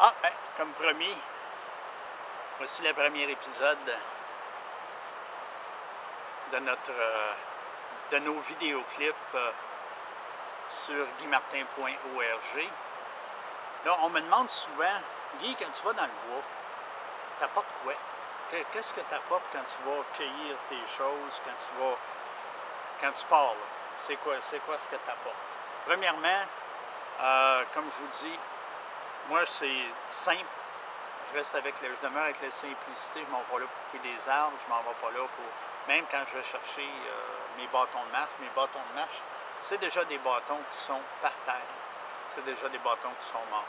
Ah, ben, comme promis, voici le premier épisode de nos vidéoclips sur guymartin.org. Là, on me demande souvent, Guy, quand tu vas dans le bois, t'apportes quoi? Qu'est-ce que t'apportes quand tu vas cueillir tes choses, quand tu pars, là? C'est quoi ce que t'apportes? Premièrement, comme je vous dis, moi, c'est simple. Je demeure avec la simplicité. Je m'en vais pas là pour couper des arbres, je m'en vais pas là pour... Même quand je vais chercher mes bâtons de marche, c'est déjà des bâtons qui sont par terre. C'est déjà des bâtons qui sont morts.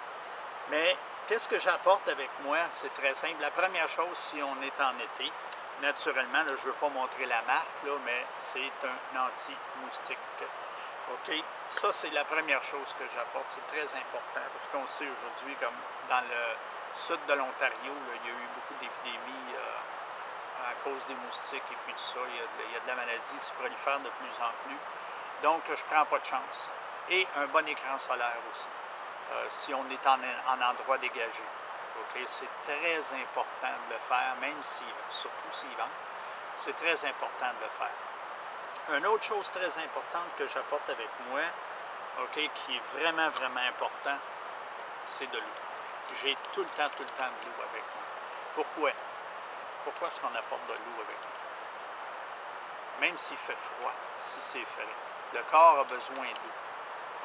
Mais qu'est-ce que j'apporte avec moi? C'est très simple. La première chose, si on est en été, naturellement, là, je ne veux pas montrer la marque, là, mais c'est un anti-moustique. OK? Ça, c'est la première chose que j'apporte. C'est très important parce qu'on sait aujourd'hui, comme dans le sud de l'Ontario, il y a eu beaucoup d'épidémies à cause des moustiques et puis tout ça. Il y a de la maladie qui se prolifère de plus en plus. Donc, je ne prends pas de chance. Et un bon écran solaire aussi, si on est en endroit dégagé. Okay? C'est très important de le faire, même surtout s'il vente. C'est très important de le faire. Une autre chose très importante que j'apporte avec moi, okay, qui est vraiment, vraiment important, c'est de l'eau. J'ai tout le temps de l'eau avec moi. Pourquoi? Pourquoi est-ce qu'on apporte de l'eau avec nous? Même s'il fait froid, si c'est frais, le corps a besoin d'eau.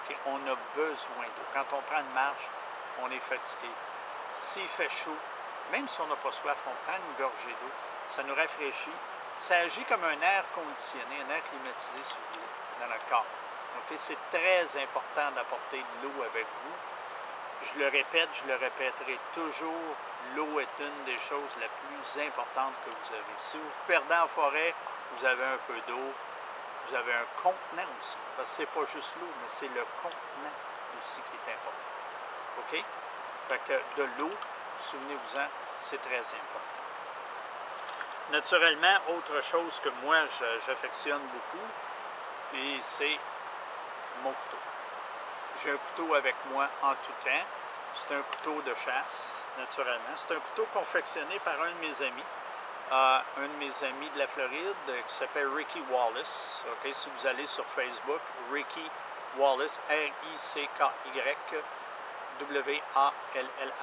Okay? On a besoin d'eau. Quand on prend une marche, on est fatigué. S'il fait chaud, même si on n'a pas soif, on prend une gorgée d'eau, ça nous rafraîchit. Ça agit comme un air conditionné, un air climatisé si vous voulez, dans notre corps. Okay? C'est très important d'apporter de l'eau avec vous. Je le répète, je le répéterai toujours, l'eau est une des choses les plus importantes que vous avez. Si vous vous perdez en forêt, vous avez un peu d'eau, vous avez un contenant aussi, parce que c'est pas juste l'eau, mais c'est le contenant aussi qui est important. OK? Fait que de l'eau, souvenez-vous-en, c'est très important. Naturellement, autre chose que moi j'affectionne beaucoup, et c'est mon couteau. J'ai un couteau avec moi en tout temps. C'est un couteau de chasse, naturellement. C'est un couteau confectionné par un de mes amis de la Floride qui s'appelle Ricky Wallace. Okay? Si vous allez sur Facebook, Ricky Wallace, R-I-C-K-Y, W-A-L-L-A-C-E,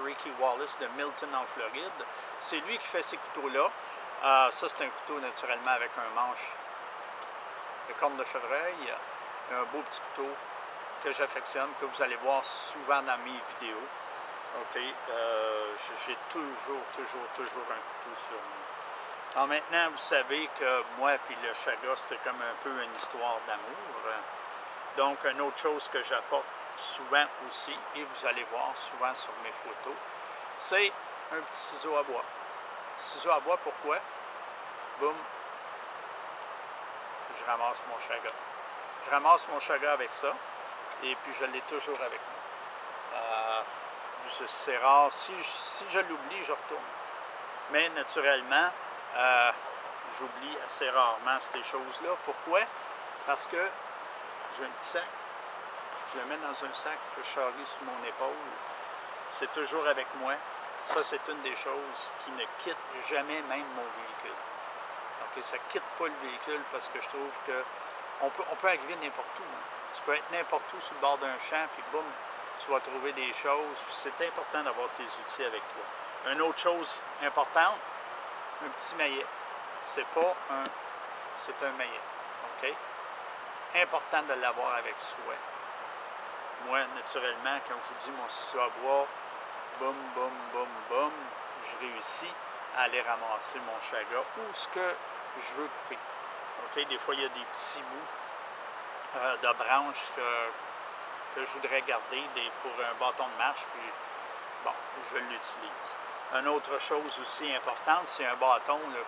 Ricky Wallace de Milton en Floride. C'est lui qui fait ces couteaux-là. Ça, c'est un couteau naturellement avec un manche de corne de chevreuil. Un beau petit couteau que j'affectionne, que vous allez voir souvent dans mes vidéos. OK? J'ai toujours un couteau sur moi. Alors maintenant, vous savez que moi et le chaga, c'était comme un peu une histoire d'amour. Donc, une autre chose que j'apporte souvent aussi, et vous allez voir souvent sur mes photos, c'est un petit ciseau à bois. Ciseau à bois, pourquoi? Boum, je ramasse mon chaga. Je ramasse mon chaga avec ça, et puis je l'ai toujours avec moi. C'est rare. Si je l'oublie, je retourne. Mais naturellement, j'oublie assez rarement ces choses-là. Pourquoi? Parce que j'ai un petit sac. Je le mets dans un sac que je charrie sur mon épaule. C'est toujours avec moi. Ça, c'est une des choses qui ne quitte jamais même mon véhicule. Donc, ça ne quitte pas le véhicule parce que je trouve que on peut arriver n'importe où. Hein. Tu peux être n'importe où sur le bord d'un champ, puis boum, tu vas trouver des choses. C'est important d'avoir tes outils avec toi. Une autre chose importante, un petit maillet. C'est un maillet. OK? Important de l'avoir avec soi. Moi, naturellement, comme je dis, mon ciseau à bois, boum, boum, boum, boum, je réussis à aller ramasser mon chaga ou ce que je veux couper. OK? Des fois, il y a des petits bouts de branches que je voudrais garder pour un bâton de marche, puis bon, je l'utilise. Une autre chose aussi importante, c'est un bâton là,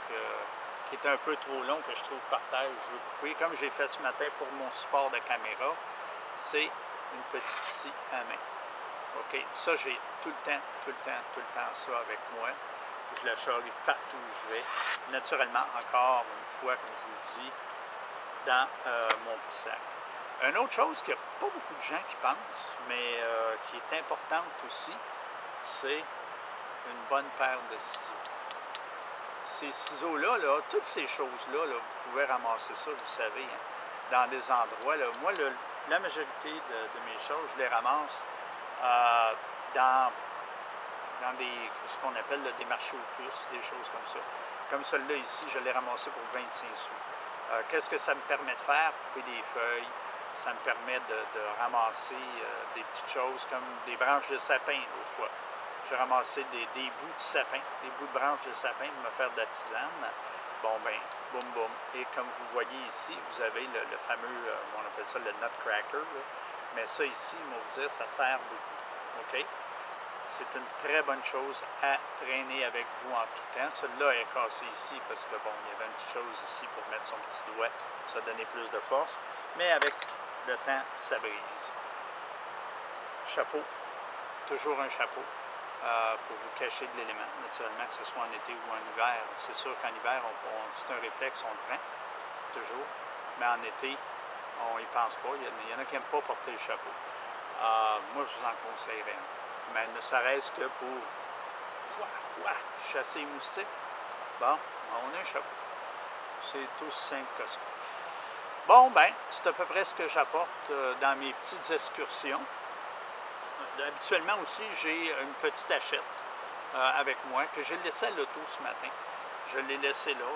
qui est un peu trop long, que je trouve par terre, je veux couper. Comme j'ai fait ce matin pour mon support de caméra, c'est une petite scie à main. OK? Ça, j'ai tout le temps ça avec moi. Je la charrie partout où je vais. Naturellement, encore une fois, comme je vous dis, dans mon petit sac. Une autre chose qu'il n'y a pas beaucoup de gens qui pensent, mais qui est importante aussi, c'est une bonne paire de ciseaux. Ces ciseaux-là, là, toutes ces choses-là, là, vous pouvez ramasser ça, vous savez, hein, dans des endroits. Là. Moi, la majorité de mes choses, je les ramasse dans ce qu'on appelle là, des marchés aux puces, des choses comme ça. Comme celui-là ici, je l'ai ramassé pour 25 sous. Qu'est-ce que ça me permet de faire? Couper des feuilles. Ça me permet de ramasser des petites choses comme des branches de sapin l'autre fois. J'ai ramassé des bouts de sapin, des bouts de branches de sapin pour me faire de la tisane. Bon ben, boum boum. Et comme vous voyez ici, vous avez le fameux, on appelle ça le nutcracker. Là. Mais ça ici, on va vous dire, ça sert beaucoup. OK? C'est une très bonne chose à traîner avec vous en tout temps. Celui-là est cassé ici parce que bon, il y avait une petite chose ici pour mettre son petit doigt, ça donnait plus de force. Mais avec le temps, ça brise. Chapeau, toujours un chapeau pour vous cacher de l'élément, naturellement, que ce soit en été ou en hiver. C'est sûr qu'en hiver, c'est un réflexe, on le prend, toujours. Mais en été, on n'y pense pas. Il y en a qui n'aiment pas porter le chapeau. Moi, je vous en conseillerais. Mais ne serait-ce que pour chasser les moustiques. Bon, on a un chapeau. C'est aussi simple que ça. Bon, ben, c'est à peu près ce que j'apporte dans mes petites excursions. Habituellement aussi, j'ai une petite hachette avec moi que j'ai laissée à l'auto ce matin. Je l'ai laissée là.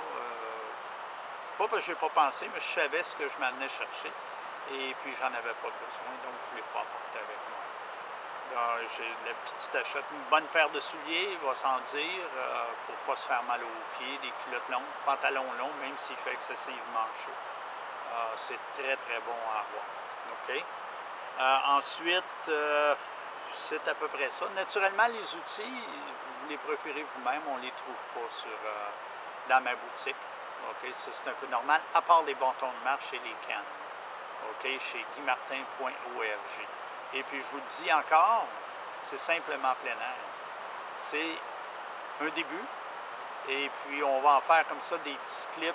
Pas parce que je n'ai pas pensé, mais je savais ce que je m'amenais chercher. Et puis, j'en avais pas besoin, donc je ne l'ai pas apporté avec moi. J'ai la petite hachette, une bonne paire de souliers, va sans dire, pour ne pas se faire mal aux pieds, des culottes longues, pantalons longs, même s'il fait excessivement chaud. C'est très, très bon à avoir. OK? Ensuite, c'est à peu près ça. Naturellement, les outils, vous les procurez vous-même, on ne les trouve pas dans ma boutique. OK? Ça, c'est un peu normal, à part les bâtons de marche et les cannes. OK? Chez guymartin.org. Et puis, je vous le dis encore, c'est simplement plein air. C'est un début. Et puis, on va en faire comme ça des petits clips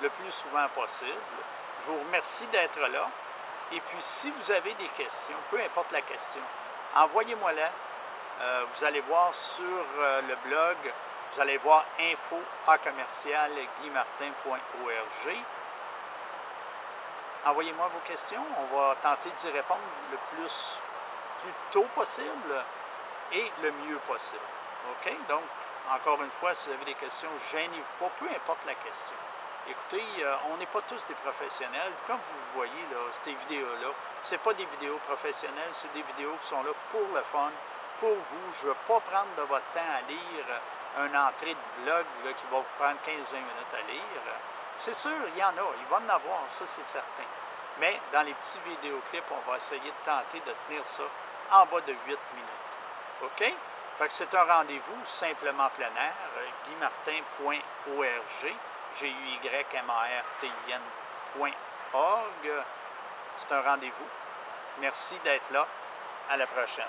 le plus souvent possible. Je vous remercie d'être là. Et puis, si vous avez des questions, peu importe la question, envoyez-moi-la. Vous allez voir sur le blog, vous allez voir info@guymartin.org. Envoyez-moi vos questions. On va tenter d'y répondre le plus tôt possible et le mieux possible. OK? Donc, encore une fois, si vous avez des questions, gênez-vous pas, peu importe la question. Écoutez, on n'est pas tous des professionnels. Comme vous voyez, là, ces vidéos-là, ce n'est pas des vidéos professionnelles, c'est des vidéos qui sont là pour le fun, pour vous. Je ne veux pas prendre de votre temps à lire une entrée de blog là, qui va vous prendre 15-20 minutes à lire. C'est sûr, il y en a, il va en avoir, ça c'est certain. Mais dans les petits vidéoclips, on va essayer de tenter de tenir ça en bas de 8 minutes. OK? Fait que c'est un rendez-vous simplement plein air, guymartin.org, guymartin.org. C'est un rendez-vous. Merci d'être là. À la prochaine.